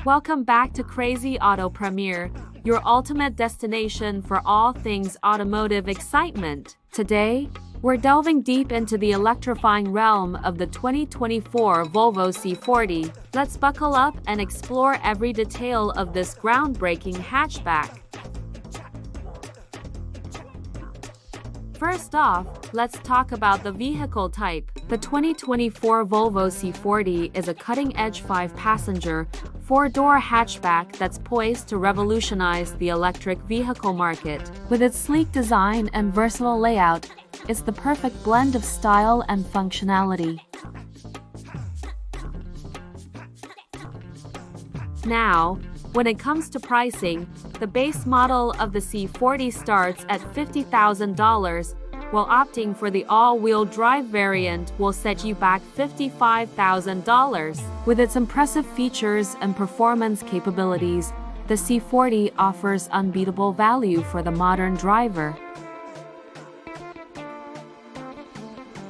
Welcome back to Crazy Auto Premiere, your ultimate destination for all things automotive excitement. Today, we're delving deep into the electrifying realm of the 2024 Volvo C40. Let's buckle up and explore every detail of this groundbreaking hatchback. First off, let's talk about the vehicle type. The 2024 Volvo C40 is a cutting-edge 5-passenger, 4-door hatchback that's poised to revolutionize the electric vehicle market. With its sleek design and versatile layout, it's the perfect blend of style and functionality. Now, when it comes to pricing, the base model of the C40 starts at $50,000, while opting for the all-wheel drive variant will set you back $55,000. With its impressive features and performance capabilities, the C40 offers unbeatable value for the modern driver.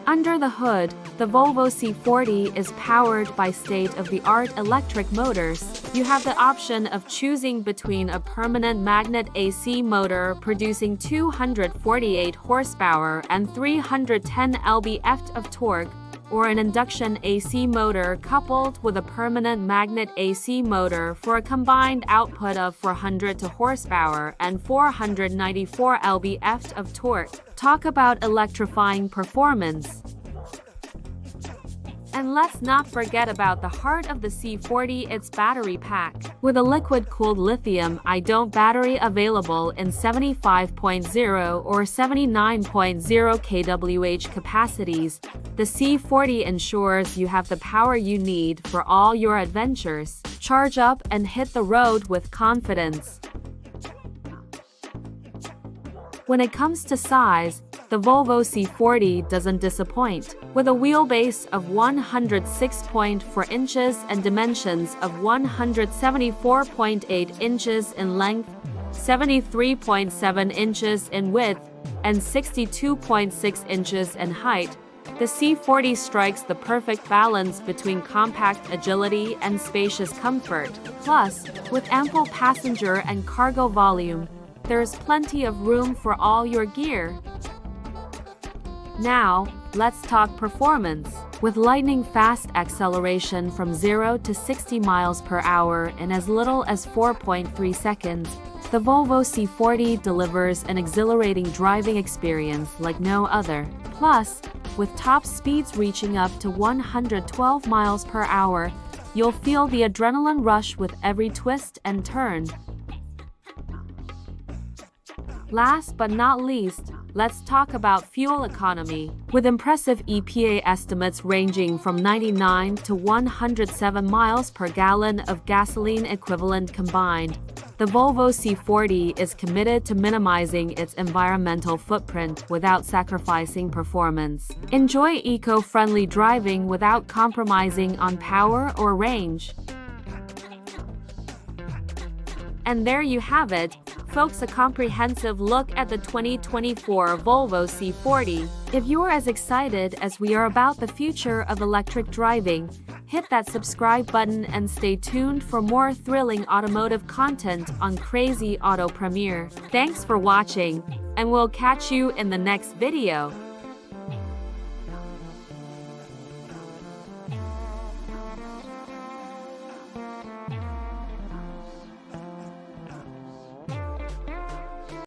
Under the hood, the Volvo C40 is powered by state-of-the-art electric motors. You have the option of choosing between a permanent magnet AC motor producing 248 horsepower and 310 lb-ft of torque, or an induction AC motor coupled with a permanent magnet AC motor for a combined output of 400 horsepower and 494 lb-ft of torque. Talk about electrifying performance. And let's not forget about the heart of the C40, its battery pack. With a liquid-cooled lithium-ion battery available in 75.0 or 79.0 kWh capacities, the C40 ensures you have the power you need for all your adventures. Charge up and hit the road with confidence. When it comes to size, the Volvo C40 doesn't disappoint. With a wheelbase of 106.4 inches and dimensions of 174.8 inches in length, 73.7 inches in width, and 62.6 inches in height, the C40 strikes the perfect balance between compact agility and spacious comfort. Plus, with ample passenger and cargo volume, there's plenty of room for all your gear. Now, let's talk performance. With lightning-fast acceleration from 0 to 60 miles per hour in as little as 4.3 seconds, the Volvo C40 delivers an exhilarating driving experience like no other. Plus, with top speeds reaching up to 112 miles per hour, you'll feel the adrenaline rush with every twist and turn. Last but not least, let's talk about fuel economy. With impressive EPA estimates ranging from 99 to 107 miles per gallon of gasoline equivalent combined, the Volvo C40 is committed to minimizing its environmental footprint without sacrificing performance. Enjoy eco-friendly driving without compromising on power or range. And there you have it, folks, a comprehensive look at the 2024 Volvo C40. If you're as excited as we are about the future of electric driving, hit that subscribe button and stay tuned for more thrilling automotive content on Crazy Auto Premiere. Thanks for watching, and we'll catch you in the next video.